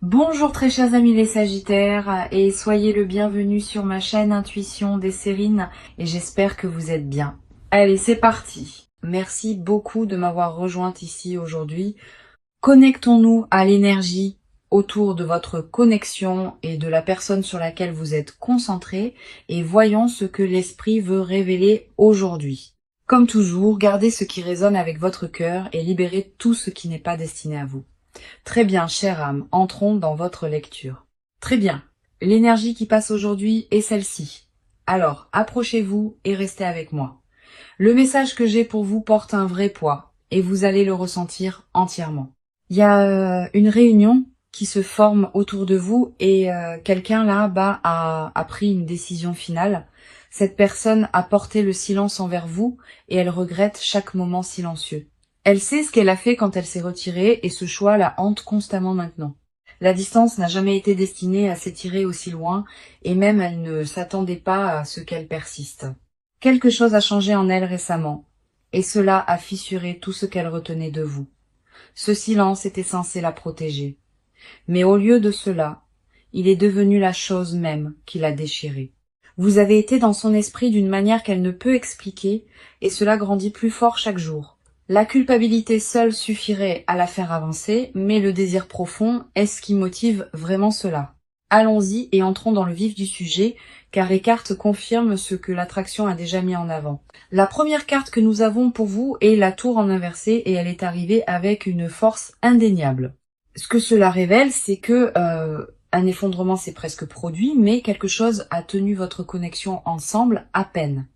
Bonjour très chers amis les Sagittaires et soyez le bienvenu sur ma chaîne Intuition des Sérines et j'espère que vous êtes bien. Allez, c'est parti. Merci beaucoup de m'avoir rejointe ici aujourd'hui. Connectons-nous à l'énergie autour de votre connexion et de la personne sur laquelle vous êtes concentré et voyons ce que l'esprit veut révéler aujourd'hui. Comme toujours, gardez ce qui résonne avec votre cœur et libérez tout ce qui n'est pas destiné à vous. Très bien, chère âme, entrons dans votre lecture. Très bien, l'énergie qui passe aujourd'hui est celle-ci. Alors, approchez-vous et restez avec moi. Le message que j'ai pour vous porte un vrai poids et vous allez le ressentir entièrement. Il y a une réunion qui se forme autour de vous et quelqu'un là-bas a pris une décision finale. Cette personne a porté le silence envers vous et elle regrette chaque moment silencieux. Elle sait ce qu'elle a fait quand elle s'est retirée et ce choix la hante constamment maintenant. La distance n'a jamais été destinée à s'étirer aussi loin et même elle ne s'attendait pas à ce qu'elle persiste. Quelque chose a changé en elle récemment et cela a fissuré tout ce qu'elle retenait de vous. Ce silence était censé la protéger. Mais au lieu de cela, il est devenu la chose même qui l'a déchirée. Vous avez été dans son esprit d'une manière qu'elle ne peut expliquer et cela grandit plus fort chaque jour. La culpabilité seule suffirait à la faire avancer, mais le désir profond est ce qui motive vraiment cela. Allons-y et entrons dans le vif du sujet, car les cartes confirment ce que l'attraction a déjà mis en avant. La première carte que nous avons pour vous est la tour en inversé et elle est arrivée avec une force indéniable. Ce que cela révèle, c'est que un effondrement s'est presque produit, mais quelque chose a tenu votre connexion ensemble à peine.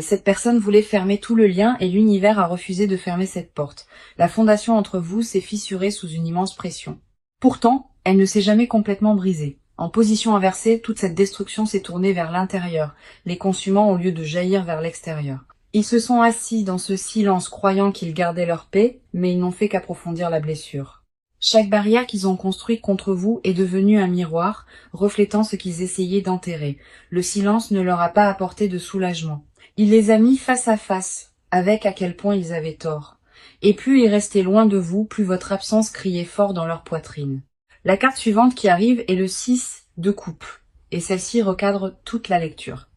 Cette personne voulait fermer tout le lien et l'univers a refusé de fermer cette porte. La fondation entre vous s'est fissurée sous une immense pression. Pourtant, elle ne s'est jamais complètement brisée. En position inversée, toute cette destruction s'est tournée vers l'intérieur, les consumant au lieu de jaillir vers l'extérieur. Ils se sont assis dans ce silence croyant qu'ils gardaient leur paix, mais ils n'ont fait qu'approfondir la blessure. Chaque barrière qu'ils ont construite contre vous est devenue un miroir, reflétant ce qu'ils essayaient d'enterrer. Le silence ne leur a pas apporté de soulagement. Il les a mis face à face, avec à quel point ils avaient tort. Et plus ils restaient loin de vous, plus votre absence criait fort dans leur poitrine. La carte suivante qui arrive est le 6 de coupe, et celle-ci recadre toute la lecture.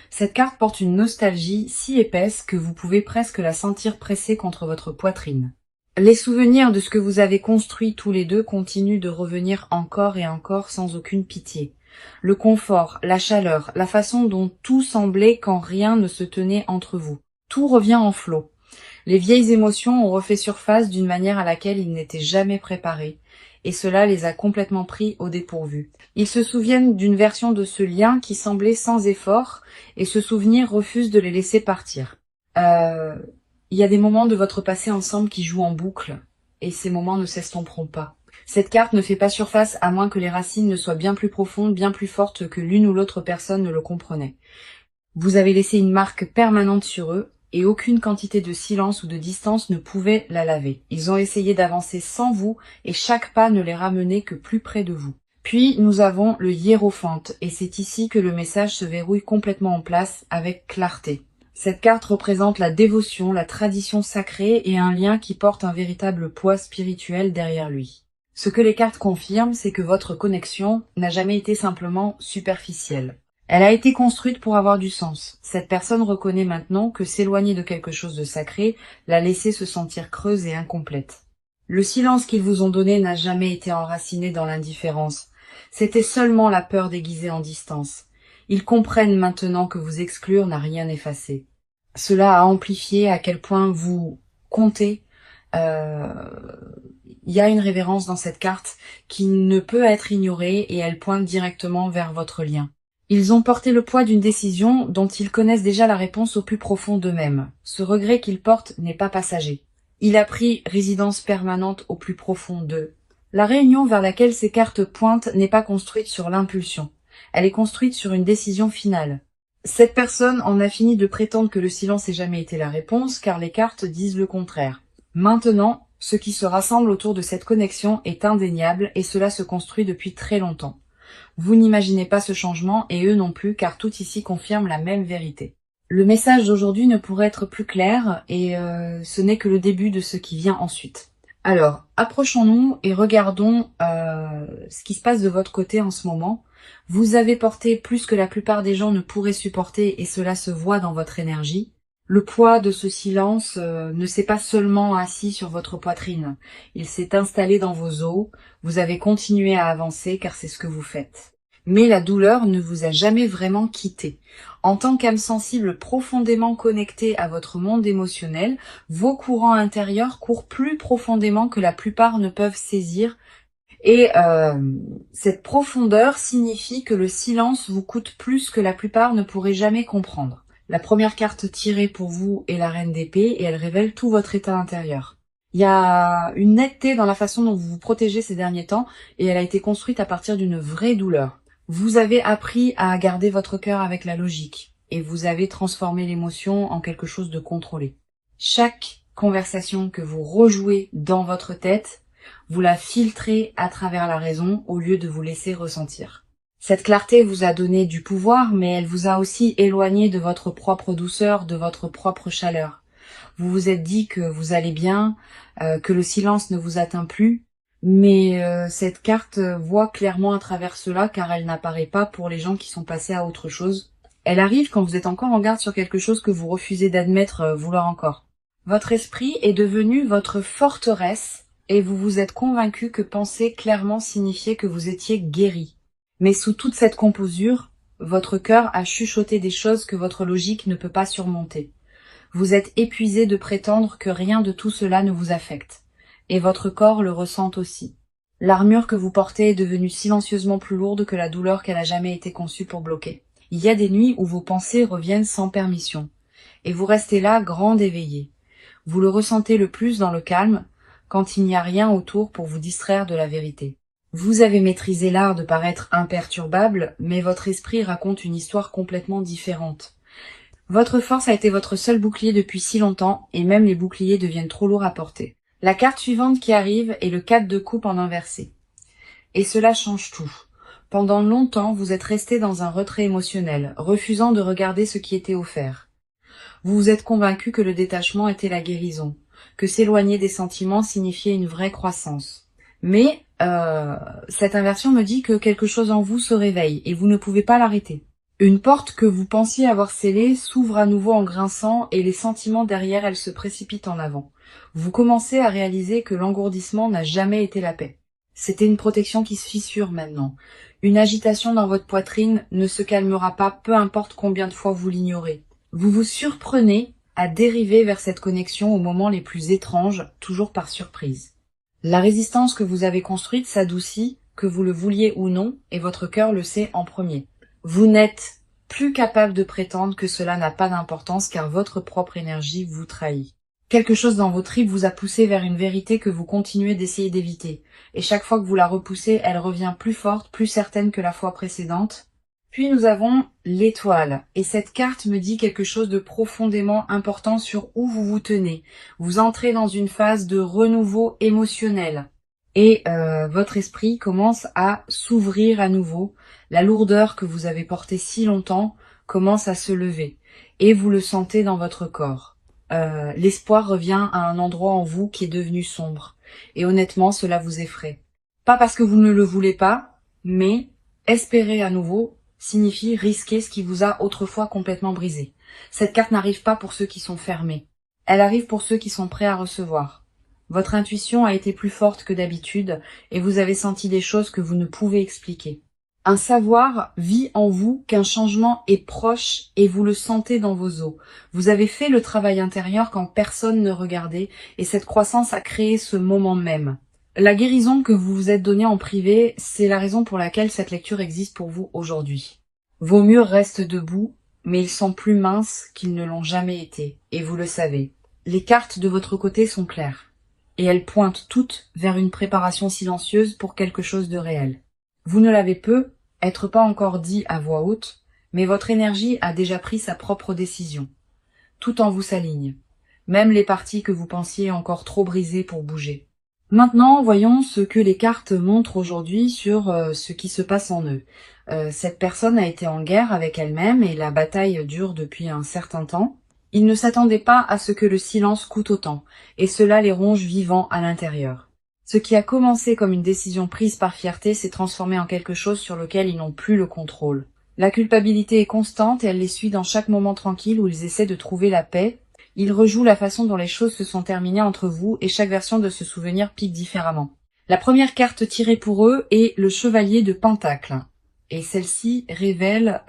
Cette carte porte une nostalgie si épaisse que vous pouvez presque la sentir pressée contre votre poitrine. Les souvenirs de ce que vous avez construit tous les deux continuent de revenir encore et encore sans aucune pitié. Le confort, la chaleur, la façon dont tout semblait quand rien ne se tenait entre vous. Tout revient en flot. Les vieilles émotions ont refait surface d'une manière à laquelle ils n'étaient jamais préparés, et cela les a complètement pris au dépourvu. Ils se souviennent d'une version de ce lien qui semblait sans effort, et ce souvenir refuse de les laisser partir. Il y a des moments de votre passé ensemble qui jouent en boucle, et ces moments ne s'estomperont pas. Cette carte ne fait pas surface à moins que les racines ne soient bien plus profondes, bien plus fortes que l'une ou l'autre personne ne le comprenait. Vous avez laissé une marque permanente sur eux, et aucune quantité de silence ou de distance ne pouvait la laver. Ils ont essayé d'avancer sans vous, et chaque pas ne les ramenait que plus près de vous. Puis nous avons le hiérophante, et c'est ici que le message se verrouille complètement en place avec clarté. Cette carte représente la dévotion, la tradition sacrée et un lien qui porte un véritable poids spirituel derrière lui. Ce que les cartes confirment, c'est que votre connexion n'a jamais été simplement superficielle. Elle a été construite pour avoir du sens. Cette personne reconnaît maintenant que s'éloigner de quelque chose de sacré l'a laissé se sentir creuse et incomplète. Le silence qu'ils vous ont donné n'a jamais été enraciné dans l'indifférence. C'était seulement la peur déguisée en distance. Ils comprennent maintenant que vous exclure n'a rien effacé. Cela a amplifié à quel point vous comptez. Il y a une révérence dans cette carte qui ne peut être ignorée et elle pointe directement vers votre lien. Ils ont porté le poids d'une décision dont ils connaissent déjà la réponse au plus profond d'eux-mêmes. Ce regret qu'ils portent n'est pas passager. Il a pris résidence permanente au plus profond d'eux. La réunion vers laquelle ces cartes pointent n'est pas construite sur l'impulsion. Elle est construite sur une décision finale. Cette personne en a fini de prétendre que le silence n'ait jamais été la réponse, car les cartes disent le contraire. Maintenant, ce qui se rassemble autour de cette connexion est indéniable et cela se construit depuis très longtemps. Vous n'imaginez pas ce changement et eux non plus, car tout ici confirme la même vérité. Le message d'aujourd'hui ne pourrait être plus clair et ce n'est que le début de ce qui vient ensuite. Alors, approchons-nous et regardons ce qui se passe de votre côté en ce moment. Vous avez porté plus que la plupart des gens ne pourraient supporter et cela se voit dans votre énergie. Le poids de ce silence ne s'est pas seulement assis sur votre poitrine, il s'est installé dans vos os, vous avez continué à avancer car c'est ce que vous faites. Mais la douleur ne vous a jamais vraiment quitté. En tant qu'âme sensible profondément connectée à votre monde émotionnel, vos courants intérieurs courent plus profondément que la plupart ne peuvent saisir. Et cette profondeur signifie que le silence vous coûte plus que la plupart ne pourraient jamais comprendre. La première carte tirée pour vous est la reine d'épée et elle révèle tout votre état intérieur. Il y a une netteté dans la façon dont vous vous protégez ces derniers temps et elle a été construite à partir d'une vraie douleur. Vous avez appris à garder votre cœur avec la logique et vous avez transformé l'émotion en quelque chose de contrôlé. Chaque conversation que vous rejouez dans votre tête, vous la filtrez à travers la raison au lieu de vous laisser ressentir. Cette clarté vous a donné du pouvoir, mais elle vous a aussi éloigné de votre propre douceur, de votre propre chaleur. Vous vous êtes dit que vous allez bien, que le silence ne vous atteint plus, mais cette carte voit clairement à travers cela car elle n'apparaît pas pour les gens qui sont passés à autre chose. Elle arrive quand vous êtes encore en garde sur quelque chose que vous refusez d'admettre vouloir encore. Votre esprit est devenu votre forteresse et vous vous êtes convaincu que penser clairement signifiait que vous étiez guéri. Mais sous toute cette composure, votre cœur a chuchoté des choses que votre logique ne peut pas surmonter. Vous êtes épuisé de prétendre que rien de tout cela ne vous affecte. Et votre corps le ressent aussi. L'armure que vous portez est devenue silencieusement plus lourde que la douleur qu'elle a jamais été conçue pour bloquer. Il y a des nuits où vos pensées reviennent sans permission. Et vous restez là, grande éveillée. Vous le ressentez le plus dans le calme, quand il n'y a rien autour pour vous distraire de la vérité. Vous avez maîtrisé l'art de paraître imperturbable, mais votre esprit raconte une histoire complètement différente. Votre force a été votre seul bouclier depuis si longtemps, et même les boucliers deviennent trop lourds à porter. La carte suivante qui arrive est le 4 de coupe en inversé. Et cela change tout. Pendant longtemps, vous êtes resté dans un retrait émotionnel, refusant de regarder ce qui était offert. Vous vous êtes convaincu que le détachement était la guérison, que s'éloigner des sentiments signifiait une vraie croissance. Mais cette inversion me dit que quelque chose en vous se réveille et vous ne pouvez pas l'arrêter. Une porte que vous pensiez avoir scellée s'ouvre à nouveau en grinçant et les sentiments derrière elle se précipitent en avant. Vous commencez à réaliser que l'engourdissement n'a jamais été la paix. C'était une protection qui se fissure maintenant. Une agitation dans votre poitrine ne se calmera pas, peu importe combien de fois vous l'ignorez. Vous vous surprenez à dériver vers cette connexion aux moments les plus étranges, toujours par surprise. La résistance que vous avez construite s'adoucit, que vous le vouliez ou non, et votre cœur le sait en premier. Vous n'êtes plus capable de prétendre que cela n'a pas d'importance car votre propre énergie vous trahit. Quelque chose dans vos tripes vous a poussé vers une vérité que vous continuez d'essayer d'éviter. Et chaque fois que vous la repoussez, elle revient plus forte, plus certaine que la fois précédente. Puis nous avons l'étoile. Et cette carte me dit quelque chose de profondément important sur où vous vous tenez. Vous entrez dans une phase de renouveau émotionnel. Et votre esprit commence à s'ouvrir à nouveau. La lourdeur que vous avez portée si longtemps commence à se lever. Et vous le sentez dans votre corps. L'espoir revient à un endroit en vous qui est devenu sombre. Et honnêtement, cela vous effraie. Pas parce que vous ne le voulez pas, mais espérer à nouveau signifie risquer ce qui vous a autrefois complètement brisé. Cette carte n'arrive pas pour ceux qui sont fermés. Elle arrive pour ceux qui sont prêts à recevoir. Votre intuition a été plus forte que d'habitude et vous avez senti des choses que vous ne pouvez expliquer. Un savoir vit en vous qu'un changement est proche et vous le sentez dans vos os. Vous avez fait le travail intérieur quand personne ne regardait et cette croissance a créé ce moment même. La guérison que vous vous êtes donnée en privé, c'est la raison pour laquelle cette lecture existe pour vous aujourd'hui. Vos murs restent debout, mais ils sont plus minces qu'ils ne l'ont jamais été, et vous le savez. Les cartes de votre côté sont claires, et elles pointent toutes vers une préparation silencieuse pour quelque chose de réel. Vous ne l'avez peut-être pas encore dit à voix haute, mais votre énergie a déjà pris sa propre décision. Tout en vous s'aligne, même les parties que vous pensiez encore trop brisées pour bouger. Maintenant, voyons ce que les cartes montrent aujourd'hui sur ce qui se passe en eux. Cette personne a été en guerre avec elle-même et la bataille dure depuis un certain temps. Ils ne s'attendaient pas à ce que le silence coûte autant, et cela les ronge vivants à l'intérieur. Ce qui a commencé comme une décision prise par fierté s'est transformé en quelque chose sur lequel ils n'ont plus le contrôle. La culpabilité est constante et elle les suit dans chaque moment tranquille où ils essaient de trouver la paix. Ils rejouent la façon dont les choses se sont terminées entre vous et chaque version de ce souvenir pique différemment. La première carte tirée pour eux est le chevalier de Pentacle. Et celle-ci révèle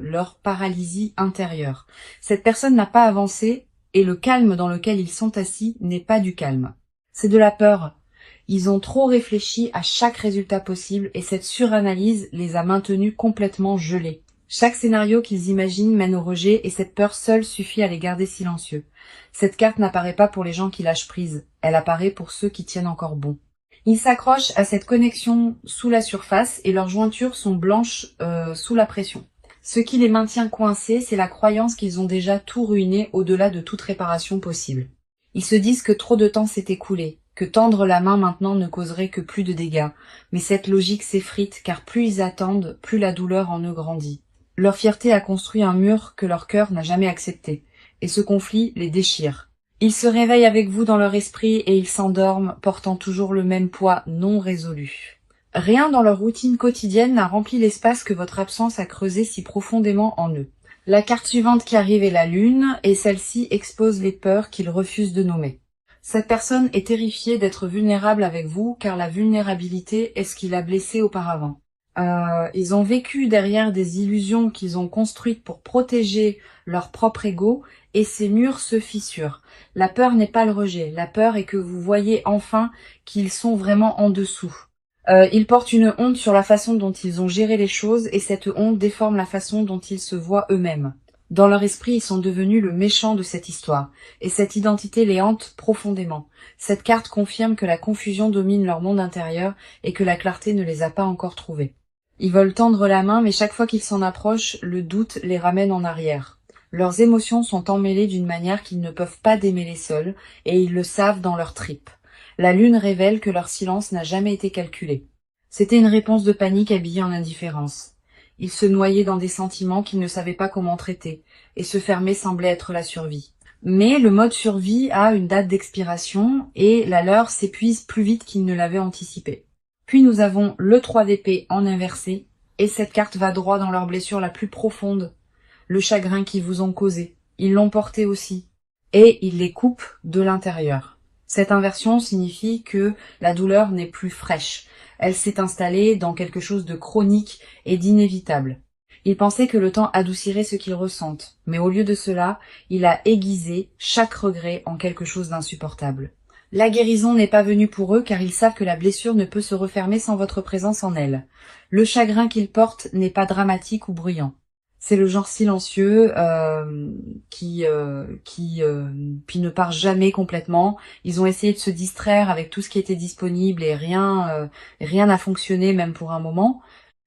leur paralysie intérieure. Cette personne n'a pas avancé et le calme dans lequel ils sont assis n'est pas du calme. C'est de la peur. Ils ont trop réfléchi à chaque résultat possible et cette suranalyse les a maintenus complètement gelés. Chaque scénario qu'ils imaginent mène au rejet et cette peur seule suffit à les garder silencieux. Cette carte n'apparaît pas pour les gens qui lâchent prise, elle apparaît pour ceux qui tiennent encore bon. Ils s'accrochent à cette connexion sous la surface et leurs jointures sont blanches sous la pression. Ce qui les maintient coincés, c'est la croyance qu'ils ont déjà tout ruiné au-delà de toute réparation possible. Ils se disent que trop de temps s'est écoulé, que tendre la main maintenant ne causerait que plus de dégâts, mais cette logique s'effrite car plus ils attendent, plus la douleur en eux grandit. Leur fierté a construit un mur que leur cœur n'a jamais accepté, et ce conflit les déchire. Ils se réveillent avec vous dans leur esprit et ils s'endorment, portant toujours le même poids non résolu. Rien dans leur routine quotidienne n'a rempli l'espace que votre absence a creusé si profondément en eux. La carte suivante qui arrive est la lune, et celle-ci expose les peurs qu'ils refusent de nommer. Cette personne est terrifiée d'être vulnérable avec vous, car la vulnérabilité est ce qui l'a blessé auparavant. Ils ont vécu derrière des illusions qu'ils ont construites pour protéger leur propre ego, et ces murs se fissurent. La peur n'est pas le rejet, la peur est que vous voyez enfin qu'ils sont vraiment en dessous. Ils portent une honte sur la façon dont ils ont géré les choses, et cette honte déforme la façon dont ils se voient eux-mêmes. Dans leur esprit, ils sont devenus le méchant de cette histoire, et cette identité les hante profondément. Cette carte confirme que la confusion domine leur monde intérieur, et que la clarté ne les a pas encore trouvés. Ils veulent tendre la main, mais chaque fois qu'ils s'en approchent, le doute les ramène en arrière. Leurs émotions sont emmêlées d'une manière qu'ils ne peuvent pas démêler seuls, et ils le savent dans leurs tripes. La lune révèle que leur silence n'a jamais été calculé. C'était une réponse de panique habillée en indifférence. Ils se noyaient dans des sentiments qu'ils ne savaient pas comment traiter, et se fermer semblait être la survie. Mais le mode survie a une date d'expiration, et la leur s'épuise plus vite qu'ils ne l'avaient anticipé. Puis nous avons le 3 d'épée en inversé, et cette carte va droit dans leur blessure la plus profonde, le chagrin qu'ils vous ont causé. Ils l'ont porté aussi, et ils les coupent de l'intérieur. Cette inversion signifie que la douleur n'est plus fraîche. Elle s'est installée dans quelque chose de chronique et d'inévitable. Ils pensaient que le temps adoucirait ce qu'ils ressentent, mais au lieu de cela, il a aiguisé chaque regret en quelque chose d'insupportable. La guérison n'est pas venue pour eux car ils savent que la blessure ne peut se refermer sans votre présence en elle. Le chagrin qu'ils portent n'est pas dramatique ou bruyant. C'est le genre silencieux qui ne part jamais complètement. Ils ont essayé de se distraire avec tout ce qui était disponible et rien n'a fonctionné même pour un moment.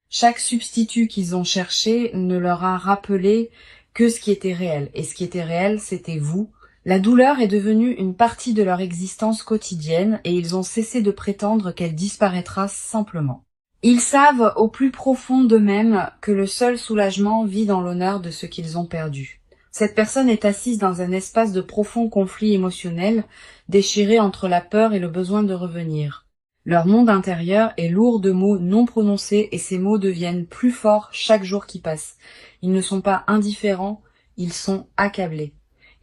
Chaque substitut qu'ils ont cherché ne leur a rappelé que ce qui était réel. Et ce qui était réel, c'était vous. La douleur est devenue une partie de leur existence quotidienne et ils ont cessé de prétendre qu'elle disparaîtra simplement. Ils savent au plus profond d'eux-mêmes que le seul soulagement vit dans l'honneur de ce qu'ils ont perdu. Cette personne est assise dans un espace de profond conflit émotionnel, déchiré entre la peur et le besoin de revenir. Leur monde intérieur est lourd de mots non prononcés et ces mots deviennent plus forts chaque jour qui passe. Ils ne sont pas indifférents, ils sont accablés.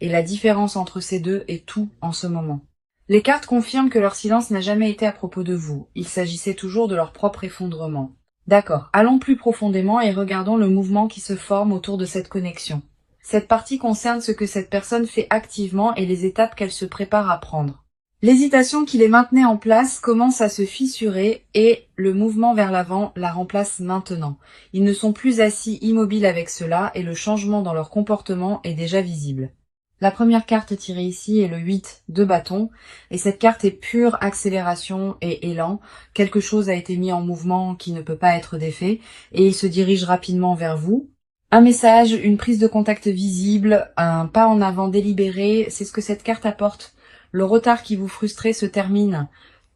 Et la différence entre ces deux est tout en ce moment. Les cartes confirment que leur silence n'a jamais été à propos de vous. Il s'agissait toujours de leur propre effondrement. D'accord, allons plus profondément et regardons le mouvement qui se forme autour de cette connexion. Cette partie concerne ce que cette personne fait activement et les étapes qu'elle se prépare à prendre. L'hésitation qui les maintenait en place commence à se fissurer et le mouvement vers l'avant la remplace maintenant. Ils ne sont plus assis immobiles avec cela et le changement dans leur comportement est déjà visible. La première carte tirée ici est le 8 de bâton, et cette carte est pure accélération et élan. Quelque chose a été mis en mouvement qui ne peut pas être défait, et il se dirige rapidement vers vous. Un message, une prise de contact visible, un pas en avant délibéré, c'est ce que cette carte apporte. Le retard qui vous frustrait se termine,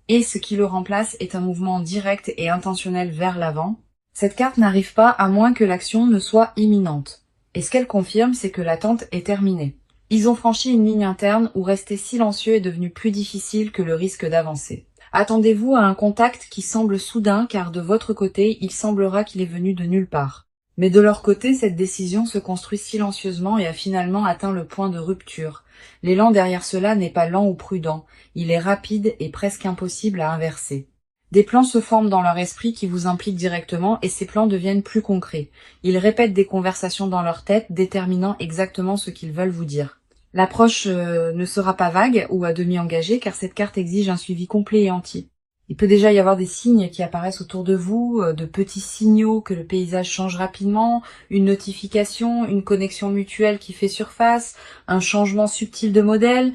et ce qui le remplace est un mouvement direct et intentionnel vers l'avant. Cette carte n'arrive pas à moins que l'action ne soit imminente. Et ce qu'elle confirme, c'est que l'attente est terminée. Ils ont franchi une ligne interne où rester silencieux est devenu plus difficile que le risque d'avancer. Attendez-vous à un contact qui semble soudain car de votre côté, il semblera qu'il est venu de nulle part. Mais de leur côté, cette décision se construit silencieusement et a finalement atteint le point de rupture. L'élan derrière cela n'est pas lent ou prudent, il est rapide et presque impossible à inverser. Des plans se forment dans leur esprit qui vous impliquent directement et ces plans deviennent plus concrets. Ils répètent des conversations dans leur tête, déterminant exactement ce qu'ils veulent vous dire. L'approche ne sera pas vague ou à demi engagée car cette carte exige un suivi complet et entier. Il peut déjà y avoir des signes qui apparaissent autour de vous, de petits signaux que le paysage change rapidement, une notification, une connexion mutuelle qui fait surface, un changement subtil de modèle.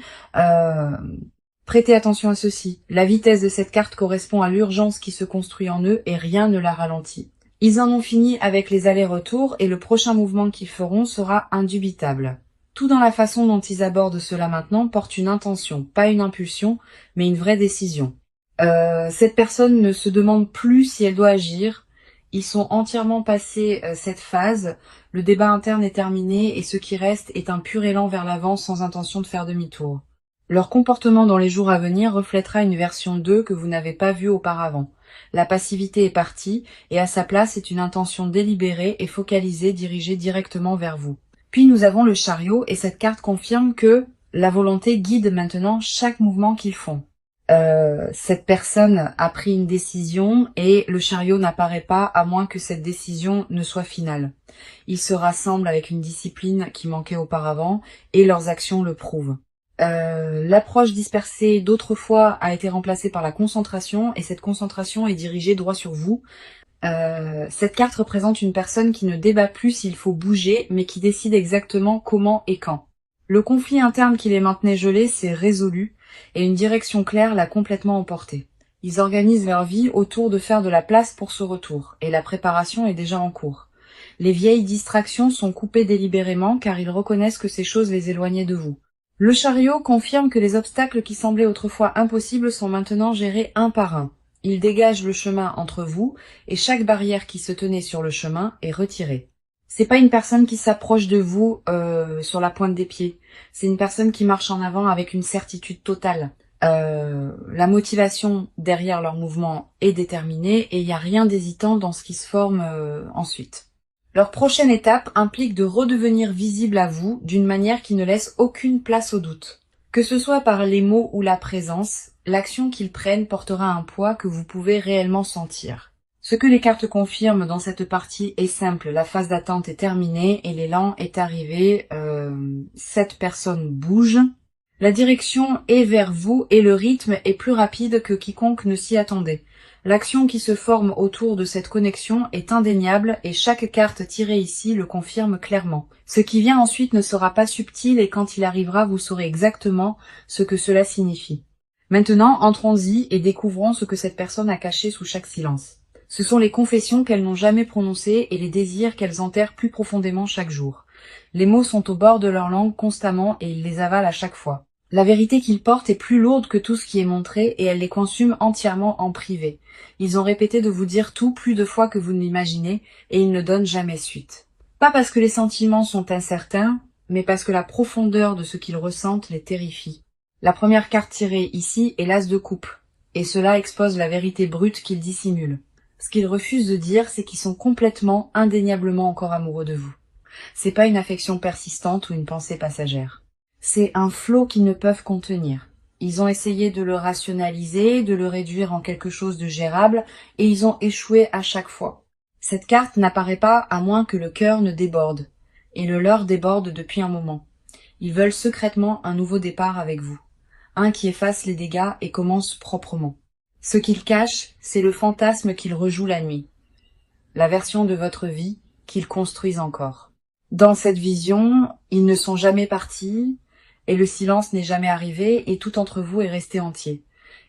Prêtez attention à ceci. La vitesse de cette carte correspond à l'urgence qui se construit en eux et rien ne la ralentit. Ils en ont fini avec les allers-retours et le prochain mouvement qu'ils feront sera indubitable. Tout dans la façon dont ils abordent cela maintenant porte une intention, pas une impulsion, mais une vraie décision. Cette personne ne se demande plus si elle doit agir. Ils sont entièrement passés cette phase. Le débat interne est terminé et ce qui reste est un pur élan vers l'avant sans intention de faire demi-tour. Leur comportement dans les jours à venir reflètera une version d'eux que vous n'avez pas vue auparavant. La passivité est partie et à sa place est une intention délibérée et focalisée dirigée directement vers vous. Puis nous avons le chariot et cette carte confirme que la volonté guide maintenant chaque mouvement qu'ils font. Cette personne a pris une décision et le chariot n'apparaît pas à moins que cette décision ne soit finale. Ils se rassemblent avec une discipline qui manquait auparavant et leurs actions le prouvent. L'approche dispersée d'autrefois a été remplacée par la concentration et cette concentration est dirigée droit sur vous. Cette carte représente une personne qui ne débat plus s'il faut bouger mais qui décide exactement comment et quand. Le conflit interne qui les maintenait gelés s'est résolu et une direction claire l'a complètement emporté. Ils organisent leur vie autour de faire de la place pour ce retour, et la préparation est déjà en cours. Les vieilles distractions sont coupées délibérément car ils reconnaissent que ces choses les éloignaient de vous. Le chariot confirme que les obstacles qui semblaient autrefois impossibles sont maintenant gérés un par un. Il dégage le chemin entre vous et chaque barrière qui se tenait sur le chemin est retirée. C'est pas une personne qui s'approche de vous sur la pointe des pieds. C'est une personne qui marche en avant avec une certitude totale. La motivation derrière leur mouvement est déterminée et il n'y a rien d'hésitant dans ce qui se forme ensuite. Leur prochaine étape implique de redevenir visible à vous d'une manière qui ne laisse aucune place au doute. Que ce soit par les mots ou la présence, l'action qu'ils prennent portera un poids que vous pouvez réellement sentir. Ce que les cartes confirment dans cette partie est simple, la phase d'attente est terminée et l'élan est arrivé, cette personne bouge. La direction est vers vous et le rythme est plus rapide que quiconque ne s'y attendait. L'action qui se forme autour de cette connexion est indéniable et chaque carte tirée ici le confirme clairement. Ce qui vient ensuite ne sera pas subtil et quand il arrivera, vous saurez exactement ce que cela signifie. Maintenant, entrons-y et découvrons ce que cette personne a caché sous chaque silence. Ce sont les confessions qu'elles n'ont jamais prononcées et les désirs qu'elles enterrent plus profondément chaque jour. Les mots sont au bord de leur langue constamment et ils les avalent à chaque fois. La vérité qu'ils portent est plus lourde que tout ce qui est montré et elles les consument entièrement en privé. Ils ont répété de vous dire tout plus de fois que vous ne l'imaginez et ils ne donnent jamais suite. Pas parce que les sentiments sont incertains, mais parce que la profondeur de ce qu'ils ressentent les terrifie. La première carte tirée ici est l'as de coupe, et cela expose la vérité brute qu'ils dissimulent. Ce qu'ils refusent de dire, c'est qu'ils sont complètement, indéniablement encore amoureux de vous. C'est pas une affection persistante ou une pensée passagère. C'est un flot qu'ils ne peuvent contenir. Ils ont essayé de le rationaliser, de le réduire en quelque chose de gérable, et ils ont échoué à chaque fois. Cette carte n'apparaît pas à moins que le cœur ne déborde, et le leur déborde depuis un moment. Ils veulent secrètement un nouveau départ avec vous, un qui efface les dégâts et commence proprement. Ce qu'ils cachent, c'est le fantasme qu'ils rejouent la nuit, la version de votre vie qu'ils construisent encore. Dans cette vision, ils ne sont jamais partis, et le silence n'est jamais arrivé, et tout entre vous est resté entier.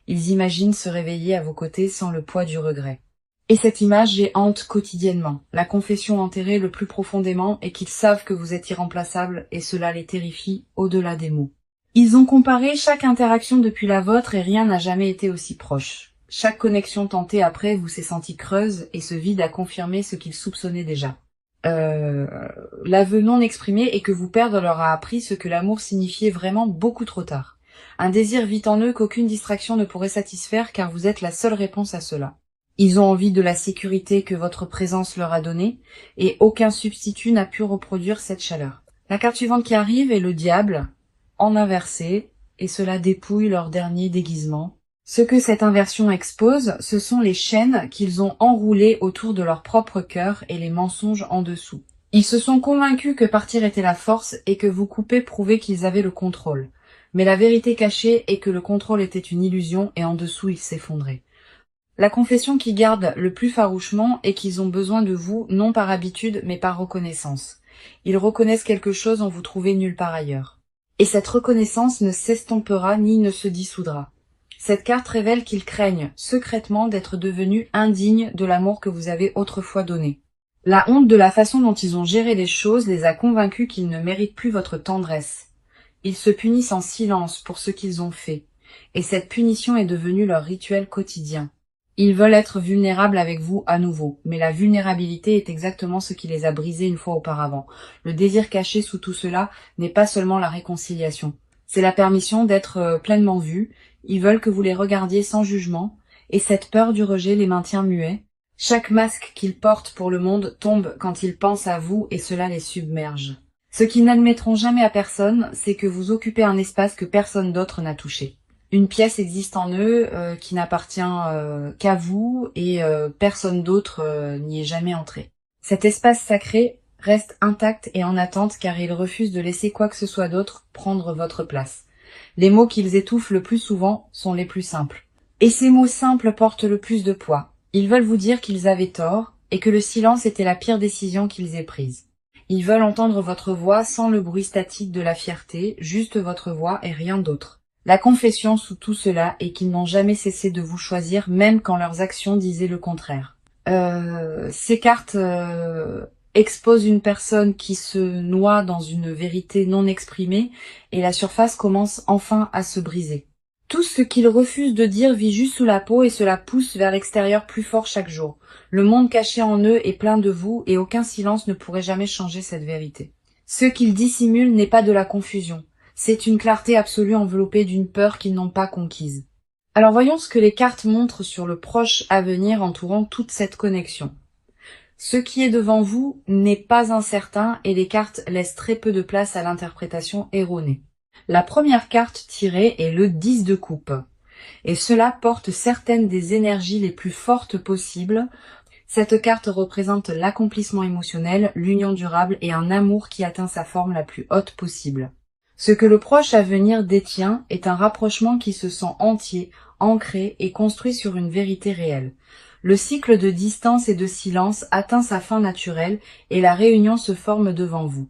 Ils imaginent se réveiller à vos côtés sans le poids du regret. Et cette image les hante quotidiennement, la confession enterrée le plus profondément et qu'ils savent que vous êtes irremplaçable et cela les terrifie au-delà des mots. Ils ont comparé chaque interaction depuis la vôtre et rien n'a jamais été aussi proche. Chaque connexion tentée après vous s'est sentie creuse et ce vide a confirmé ce qu'ils soupçonnaient déjà. L'aveu non exprimé est que vous perdre leur a appris ce que l'amour signifiait vraiment beaucoup trop tard. Un désir vit en eux qu'aucune distraction ne pourrait satisfaire car vous êtes la seule réponse à cela. Ils ont envie de la sécurité que votre présence leur a donnée et aucun substitut n'a pu reproduire cette chaleur. La carte suivante qui arrive est le diable, en inversé, et cela dépouille leur dernier déguisement. Ce que cette inversion expose, ce sont les chaînes qu'ils ont enroulées autour de leur propre cœur et les mensonges en dessous. Ils se sont convaincus que partir était la force et que vous couper prouvait qu'ils avaient le contrôle. Mais la vérité cachée est que le contrôle était une illusion et en dessous ils s'effondraient. La confession qui garde le plus farouchement est qu'ils ont besoin de vous, non par habitude, mais par reconnaissance. Ils reconnaissent quelque chose en vous trouvez nulle part ailleurs. Et cette reconnaissance ne s'estompera ni ne se dissoudra. Cette carte révèle qu'ils craignent secrètement d'être devenus indignes de l'amour que vous avez autrefois donné. La honte de la façon dont ils ont géré les choses les a convaincus qu'ils ne méritent plus votre tendresse. Ils se punissent en silence pour ce qu'ils ont fait, et cette punition est devenue leur rituel quotidien. Ils veulent être vulnérables avec vous à nouveau, mais la vulnérabilité est exactement ce qui les a brisés une fois auparavant. Le désir caché sous tout cela n'est pas seulement la réconciliation. C'est la permission d'être pleinement vus. Ils veulent que vous les regardiez sans jugement, et cette peur du rejet les maintient muets. Chaque masque qu'ils portent pour le monde tombe quand ils pensent à vous et cela les submerge. Ce qu'ils n'admettront jamais à personne, c'est que vous occupez un espace que personne d'autre n'a touché. Une pièce existe en eux qui n'appartient qu'à vous et personne d'autre n'y est jamais entré. Cet espace sacré reste intact et en attente car ils refusent de laisser quoi que ce soit d'autre prendre votre place. Les mots qu'ils étouffent le plus souvent sont les plus simples. Et ces mots simples portent le plus de poids. Ils veulent vous dire qu'ils avaient tort et que le silence était la pire décision qu'ils aient prise. Ils veulent entendre votre voix sans le bruit statique de la fierté, juste votre voix et rien d'autre. La confession sous tout cela est qu'ils n'ont jamais cessé de vous choisir, même quand leurs actions disaient le contraire. Ces cartes exposent une personne qui se noie dans une vérité non exprimée et la surface commence enfin à se briser. Tout ce qu'ils refusent de dire vit juste sous la peau et cela pousse vers l'extérieur plus fort chaque jour. Le monde caché en eux est plein de vous et aucun silence ne pourrait jamais changer cette vérité. Ce qu'ils dissimulent n'est pas de la confusion. C'est une clarté absolue enveloppée d'une peur qu'ils n'ont pas conquise. Alors voyons ce que les cartes montrent sur le proche avenir entourant toute cette connexion. Ce qui est devant vous n'est pas incertain et les cartes laissent très peu de place à l'interprétation erronée. La première carte tirée est le 10 de coupe. Et cela porte certaines des énergies les plus fortes possibles. Cette carte représente l'accomplissement émotionnel, l'union durable et un amour qui atteint sa forme la plus haute possible. Ce que le proche à venir détient est un rapprochement qui se sent entier, ancré et construit sur une vérité réelle. Le cycle de distance et de silence atteint sa fin naturelle et la réunion se forme devant vous.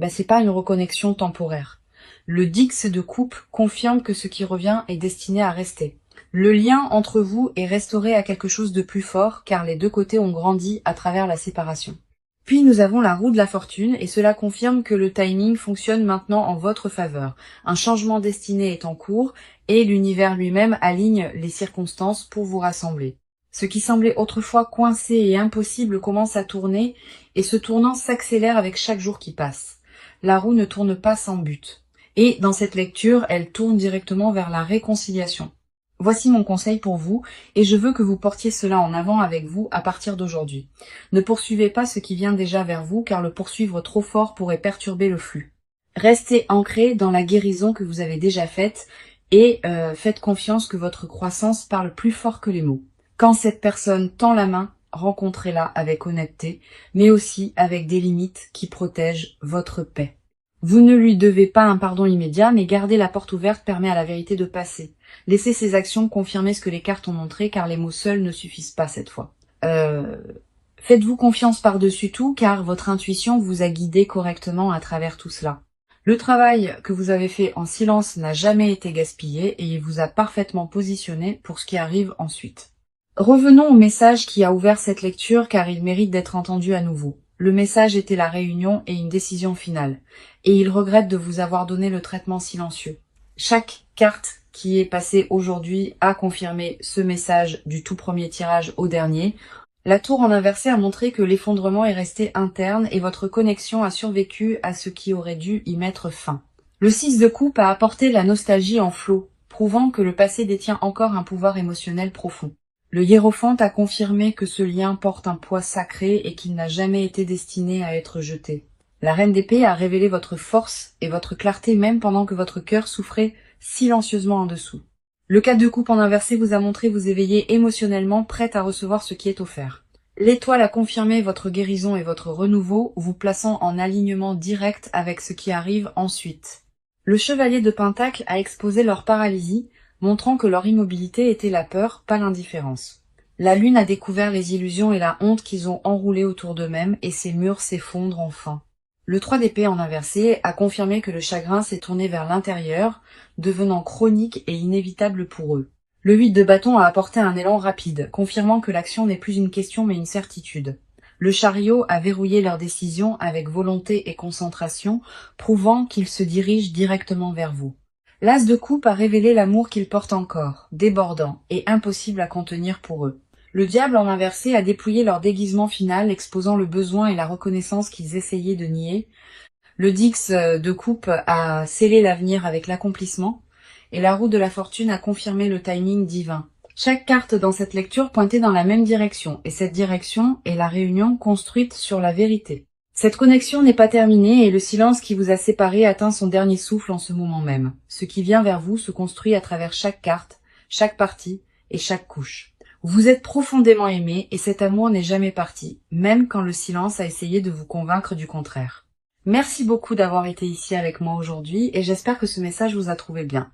C'est pas une reconnexion temporaire. Le Dix de coupe confirme que ce qui revient est destiné à rester. Le lien entre vous est restauré à quelque chose de plus fort car les deux côtés ont grandi à travers la séparation. Puis nous avons la roue de la fortune et cela confirme que le timing fonctionne maintenant en votre faveur. Un changement destiné est en cours et l'univers lui-même aligne les circonstances pour vous rassembler. Ce qui semblait autrefois coincé et impossible commence à tourner et ce tournant s'accélère avec chaque jour qui passe. La roue ne tourne pas sans but. Et dans cette lecture, elle tourne directement vers la réconciliation. Voici mon conseil pour vous, et je veux que vous portiez cela en avant avec vous à partir d'aujourd'hui. Ne poursuivez pas ce qui vient déjà vers vous, car le poursuivre trop fort pourrait perturber le flux. Restez ancré dans la guérison que vous avez déjà faite, et faites confiance que votre croissance parle plus fort que les mots. Quand cette personne tend la main, rencontrez-la avec honnêteté, mais aussi avec des limites qui protègent votre paix. Vous ne lui devez pas un pardon immédiat, mais garder la porte ouverte permet à la vérité de passer. Laissez ces actions confirmer ce que les cartes ont montré, car les mots seuls ne suffisent pas cette fois. Faites-vous confiance par-dessus tout, car votre intuition vous a guidé correctement à travers tout cela. Le travail que vous avez fait en silence n'a jamais été gaspillé et il vous a parfaitement positionné pour ce qui arrive ensuite. Revenons au message qui a ouvert cette lecture, car il mérite d'être entendu à nouveau. Le message était la réunion et une décision finale, et il regrette de vous avoir donné le traitement silencieux. Chaque carte qui est passée aujourd'hui a confirmé ce message du tout premier tirage au dernier. La tour en inversé a montré que l'effondrement est resté interne et votre connexion a survécu à ce qui aurait dû y mettre fin. Le 6 de coupe a apporté la nostalgie en flot, prouvant que le passé détient encore un pouvoir émotionnel profond. Le hiérophante a confirmé que ce lien porte un poids sacré et qu'il n'a jamais été destiné à être jeté. La reine d'épée a révélé votre force et votre clarté même pendant que votre cœur souffrait silencieusement en dessous. Le 4 de coupe en inversé vous a montré vous éveiller émotionnellement, prête à recevoir ce qui est offert. L'étoile a confirmé votre guérison et votre renouveau, vous plaçant en alignement direct avec ce qui arrive ensuite. Le chevalier de Pentacle a exposé leur paralysie, montrant que leur immobilité était la peur, pas l'indifférence. La lune a découvert les illusions et la honte qu'ils ont enroulées autour d'eux-mêmes et ces murs s'effondrent enfin. Le 3 d'épée en inversé a confirmé que le chagrin s'est tourné vers l'intérieur, devenant chronique et inévitable pour eux. Le 8 de bâton a apporté un élan rapide, confirmant que l'action n'est plus une question mais une certitude. Le chariot a verrouillé leur décision avec volonté et concentration, prouvant qu'ils se dirigent directement vers vous. L'as de coupe a révélé l'amour qu'ils portent encore, débordant et impossible à contenir pour eux. Le diable en inversé a dépouillé leur déguisement final, exposant le besoin et la reconnaissance qu'ils essayaient de nier. Le dix de coupe a scellé l'avenir avec l'accomplissement, et la roue de la fortune a confirmé le timing divin. Chaque carte dans cette lecture pointait dans la même direction, et cette direction est la réunion construite sur la vérité. Cette connexion n'est pas terminée et le silence qui vous a séparés atteint son dernier souffle en ce moment même. Ce qui vient vers vous se construit à travers chaque carte, chaque partie et chaque couche. Vous êtes profondément aimé et cet amour n'est jamais parti, même quand le silence a essayé de vous convaincre du contraire. Merci beaucoup d'avoir été ici avec moi aujourd'hui et j'espère que ce message vous a trouvé bien.